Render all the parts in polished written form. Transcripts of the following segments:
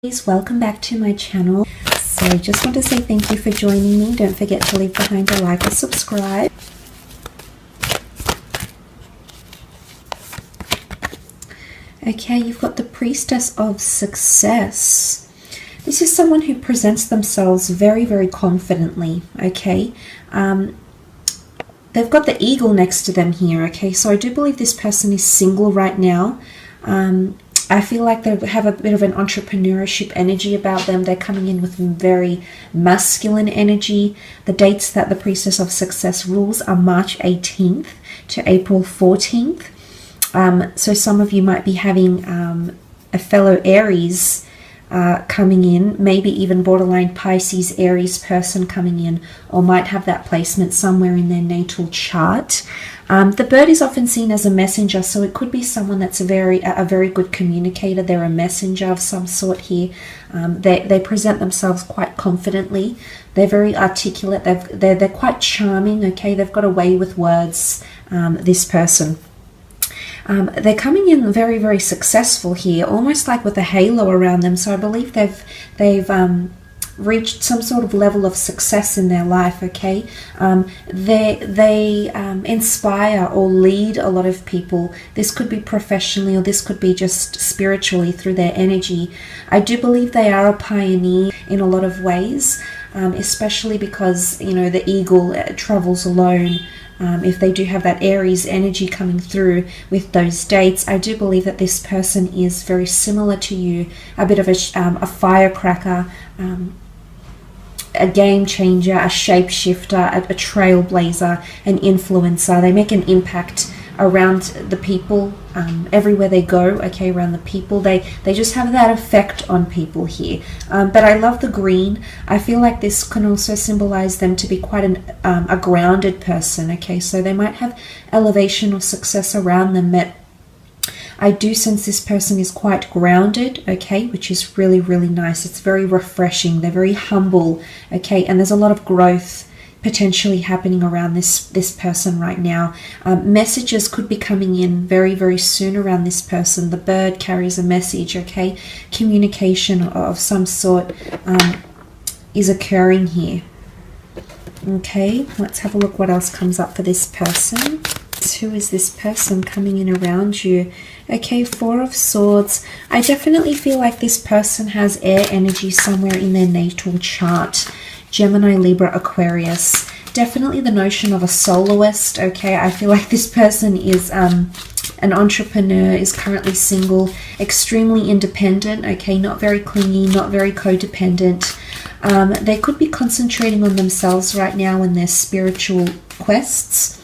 Welcome back to my channel. So just want to say thank you for joining me. Don't forget to leave behind a like or subscribe. Okay, you've got the Priestess of Success. This is someone who presents themselves very, very confidently, okay? They've got the eagle next to them here, okay? So I do believe this person is single right now. I feel like they have a bit of an entrepreneurship energy about them. They're coming in with very masculine energy. The dates that the Priestess of Success rules are March 18th to April 14th. So some of you might be having a fellow Aries coming in, maybe even borderline Pisces Aries person coming in, or might have that placement somewhere in their natal chart. The bird is often seen as a messenger, so it could be someone that's a very good communicator. They're a messenger of some sort here. They present themselves quite confidently. They're very articulate. They're quite charming. Okay, they've got a way with words. This person. They're coming in very, very successful here, almost like with a halo around them. So I believe they've reached some sort of level of success in their life. Okay, they inspire or lead a lot of people. This could be professionally, or this could be just spiritually through their energy. I do believe they are a pioneer in a lot of ways, especially because, you know, the eagle travels alone. If they do have that Aries energy coming through with those dates, I do believe that this person is very similar to you, a bit of a firecracker, a game changer, a shapeshifter, a trailblazer, an influencer. They make an impact around the people, everywhere they go, okay, around the people. They just have that effect on people here. But I love the green. I feel like this can also symbolize them to be quite a grounded person, okay? So they might have elevation or success around them, but I do sense this person is quite grounded, okay, which is really, really nice. It's very refreshing. They're very humble, okay, and there's a lot of growth potentially happening around this person right now. Messages could be coming in very, very soon around this person. The bird carries a message, okay? Communication of some sort is occurring here. Okay, let's have a look what else comes up for this person. Who is this person coming in around you? Okay, Four of Swords. I definitely feel like this person has air energy somewhere in their natal chart. Gemini, Libra, Aquarius. Definitely the notion of a soloist, okay? I feel like this person is an entrepreneur, is currently single, extremely independent, okay? Not very clingy, not very codependent. They could be concentrating on themselves right now in their spiritual quests.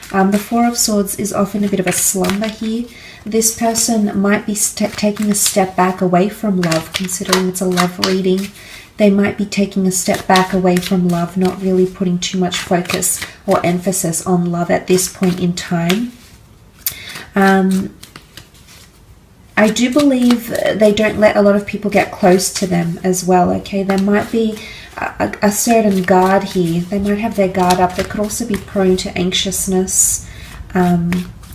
The Four of Swords is often a bit of a slumber here. This person might be taking a step back away from love, considering it's a love reading. They might be taking a step back away from love, not really putting too much focus or emphasis on love at this point in time. I do believe they don't let a lot of people get close to them as well, okay? There might be a certain guard here. They might have their guard up. They could also be prone to anxiousness,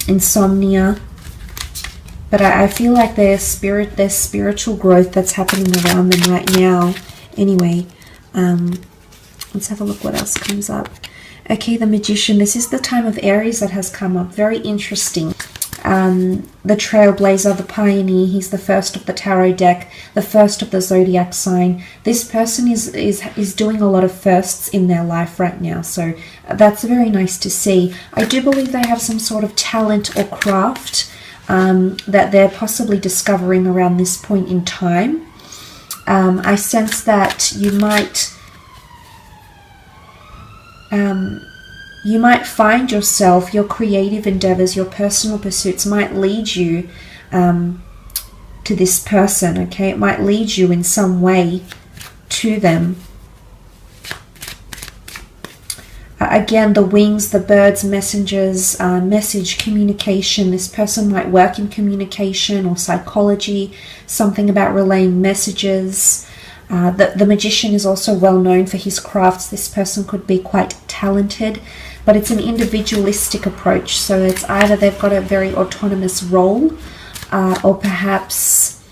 insomnia. But I feel like there's spiritual growth that's happening around them right now. Anyway, let's have a look what else comes up. Okay, the Magician. This is the time of Aries that has come up. Very interesting. The Trailblazer, the Pioneer. He's the first of the tarot deck, the first of the zodiac sign. This person is doing a lot of firsts in their life right now, so that's very nice to see. I do believe they have some sort of talent or craft that they're possibly discovering around this point in time. I sense that you might find yourself, your creative endeavors, your personal pursuits might lead you to this person, okay? It might lead you in some way to them. Again, the wings, the birds, messengers, message, communication. This person might work in communication or psychology, something about relaying messages. The Magician is also well known for his crafts. This person could be quite talented, but it's an individualistic approach. So it's either they've got a very autonomous role, or perhaps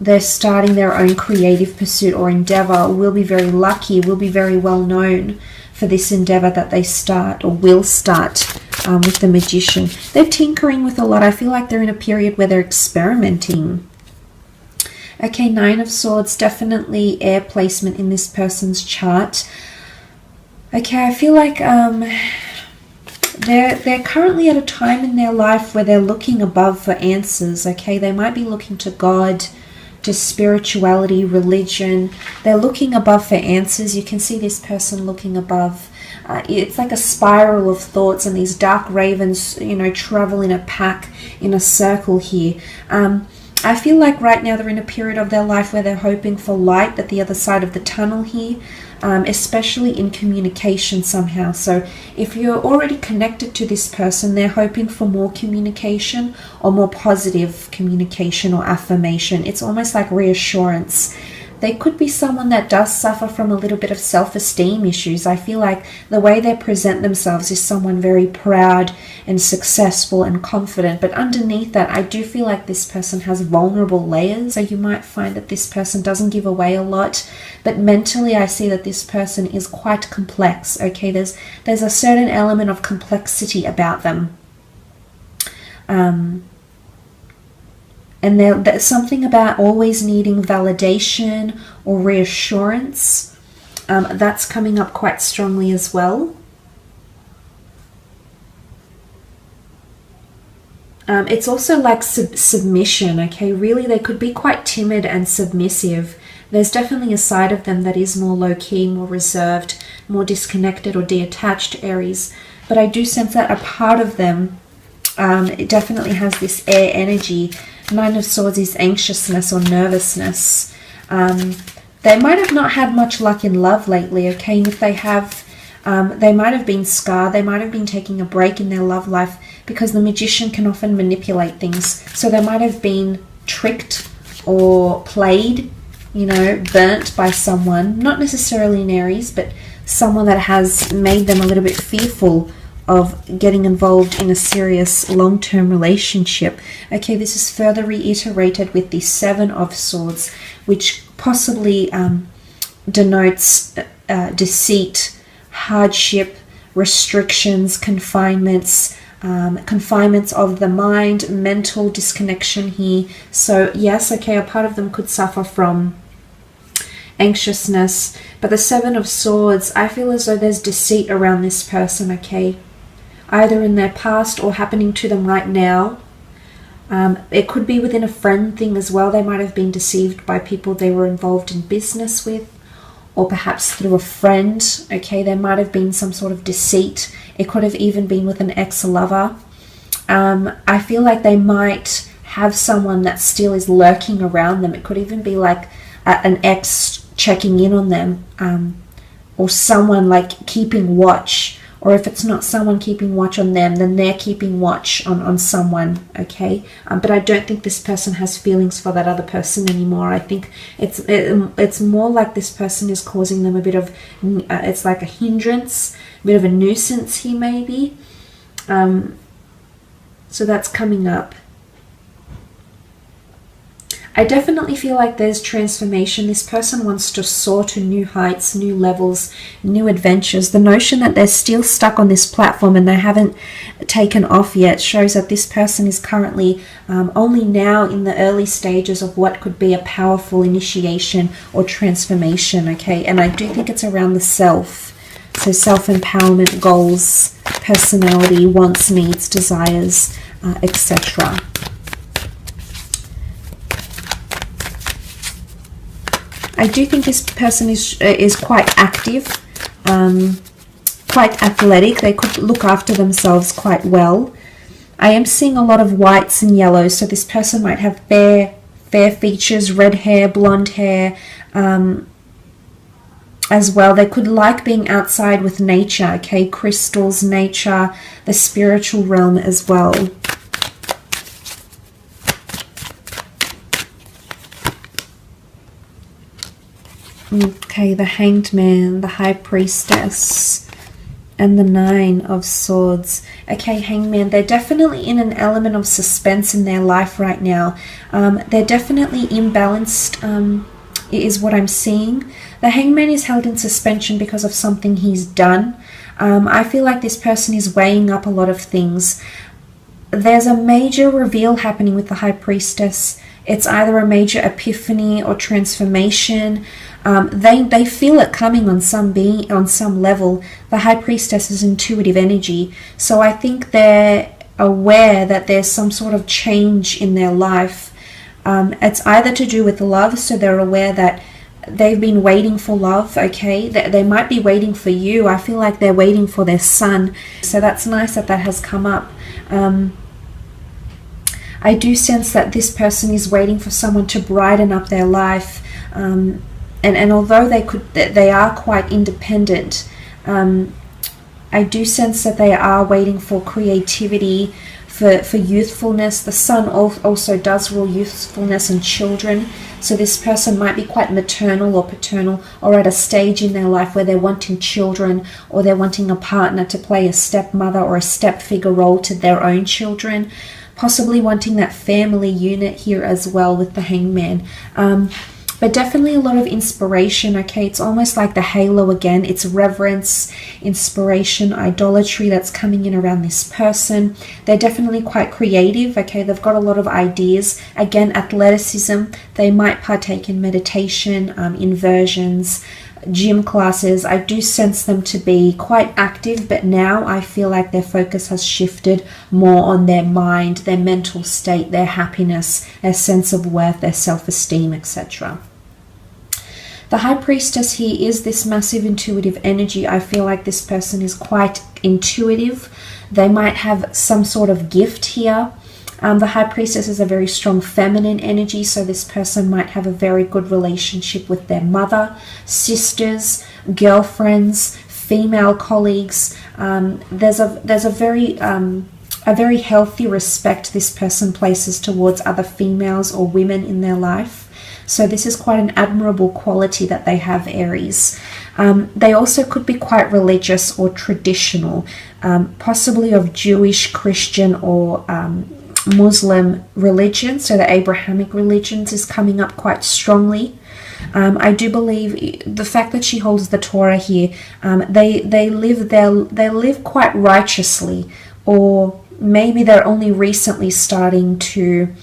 they're starting their own creative pursuit or endeavor, will be very lucky, will be very well known for this endeavor that they start or will start with the Magician. They're tinkering with a lot. I feel like they're in a period where they're experimenting. Okay, Nine of Swords, definitely air placement in this person's chart. Okay, I feel like they're currently at a time in their life where they're looking above for answers. Okay, they might be looking to God, to spirituality, religion. They're looking above for answers. You can see this person looking above. It's like a spiral of thoughts, and these dark ravens, you know, travel in a pack, in a circle here. I feel like right now they're in a period of their life where they're hoping for light at the other side of the tunnel here, especially in communication somehow. So if you're already connected to this person, they're hoping for more communication or more positive communication or affirmation. It's almost like reassurance. They could be someone that does suffer from a little bit of self-esteem issues. I feel like the way they present themselves is someone very proud and successful and confident. But underneath that, I do feel like this person has vulnerable layers. So you might find that this person doesn't give away a lot. But mentally, I see that this person is quite complex. Okay, there's a certain element of complexity about them. And there's something about always needing validation or reassurance. That's coming up quite strongly as well. It's also like submission, okay? Really, they could be quite timid and submissive. There's definitely a side of them that is more low-key, more reserved, more disconnected or detached, Aries. But I do sense that a part of them, it definitely has this air energy. Nine of Swords is anxiousness or nervousness. They might have not had much luck in love lately, okay? And if they have, they might have been scarred. They might have been taking a break in their love life because the Magician can often manipulate things. So they might have been tricked or played, you know, burnt by someone. Not necessarily an Aries, but someone that has made them a little bit fearful of getting involved in a serious long-term relationship. Okay, this is further reiterated with the Seven of Swords, which possibly denotes deceit, hardship, restrictions, confinements, confinements of the mind, mental disconnection here. So yes, okay, a part of them could suffer from anxiousness, but the Seven of Swords, I feel as though there's deceit around this person, okay? Either in their past or happening to them right now. It could be within a friend thing as well. They might have been deceived by people they were involved in business with, or perhaps through a friend. Okay, there might have been some sort of deceit. It could have even been with an ex-lover. I feel like they might have someone that still is lurking around them. It could even be like an ex checking in on them, or someone like keeping watch. Or if it's not someone keeping watch on them, then they're keeping watch on someone, okay? But I don't think this person has feelings for that other person anymore. I think it's more like this person is causing them a bit of, it's like a hindrance, a bit of a nuisance here maybe. So that's coming up. I definitely feel like there's transformation. This person wants to soar to new heights, new levels, new adventures. The notion that they're still stuck on this platform and they haven't taken off yet shows that this person is currently only now in the early stages of what could be a powerful initiation or transformation, okay? And I do think it's around the self. So self-empowerment, goals, personality, wants, needs, desires, etc. I do think this person is quite active, quite athletic. They could look after themselves quite well. I am seeing a lot of whites and yellows, so this person might have fair features, red hair, blonde hair, as well. They could like being outside with nature, okay? Crystals, nature, the spiritual realm as well. Okay, the Hanged Man, the High Priestess. and the Nine of Swords. Okay, Hangman, they're definitely in an element of suspense in their life right now. They're definitely imbalanced, is what I'm seeing. The Hangman is held in suspension because of something he's done. I feel like this person is weighing up a lot of things. There's a major reveal happening with the High Priestess. It's either a major epiphany or transformation. They feel it coming on some level. The High Priestess is intuitive energy. So I think they're aware that there's some sort of change in their life. It's either to do with love, so they're aware that they've been waiting for love, okay? They might be waiting for you. I feel like they're waiting for their son. So that's nice that that has come up. I do sense that this person is waiting for someone to brighten up their life. And although they are quite independent, I do sense that they are waiting for creativity, for youthfulness. The sun also does rule youthfulness and children. So this person might be quite maternal or paternal, or at a stage in their life where they're wanting children, or they're wanting a partner to play a stepmother or a stepfigure role to their own children. Possibly wanting that family unit here as well with the Hangman. But definitely a lot of inspiration, okay? It's almost like the halo again. It's reverence, inspiration, idolatry that's coming in around this person. They're definitely quite creative, okay? They've got a lot of ideas. Again, athleticism. They might partake in meditation, inversions, gym classes. I do sense them to be quite active, but now I feel like their focus has shifted more on their mind, their mental state, their happiness, their sense of worth, their self-esteem, etc. The High Priestess here is this massive intuitive energy. I feel like this person is quite intuitive. They might have some sort of gift here. The High Priestess is a very strong feminine energy, so this person might have a very good relationship with their mother, sisters, girlfriends, female colleagues. There's a very healthy respect this person places towards other females or women in their life. So this is quite an admirable quality that they have, Aries. They also could be quite religious or traditional, possibly of Jewish, Christian, or Muslim religion. So the Abrahamic religions is coming up quite strongly. I do believe the fact that she holds the Torah here, they live quite righteously, or maybe they're only recently starting to.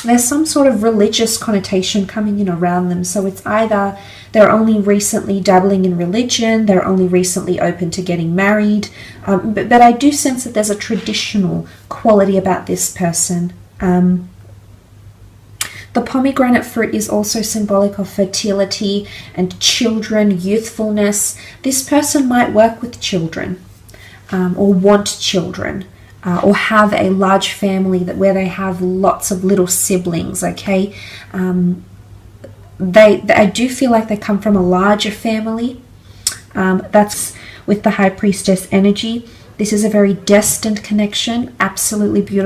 There's some sort of religious connotation coming in around them. So it's either they're only recently dabbling in religion, they're only recently open to getting married. But I do sense that there's a traditional quality about this person. The pomegranate fruit is also symbolic of fertility and children, youthfulness. This person might work with children, or want children. Or have a large family where they have lots of little siblings, okay? I do feel like they come from a larger family. That's with the High Priestess energy. This is a very destined connection, absolutely beautiful.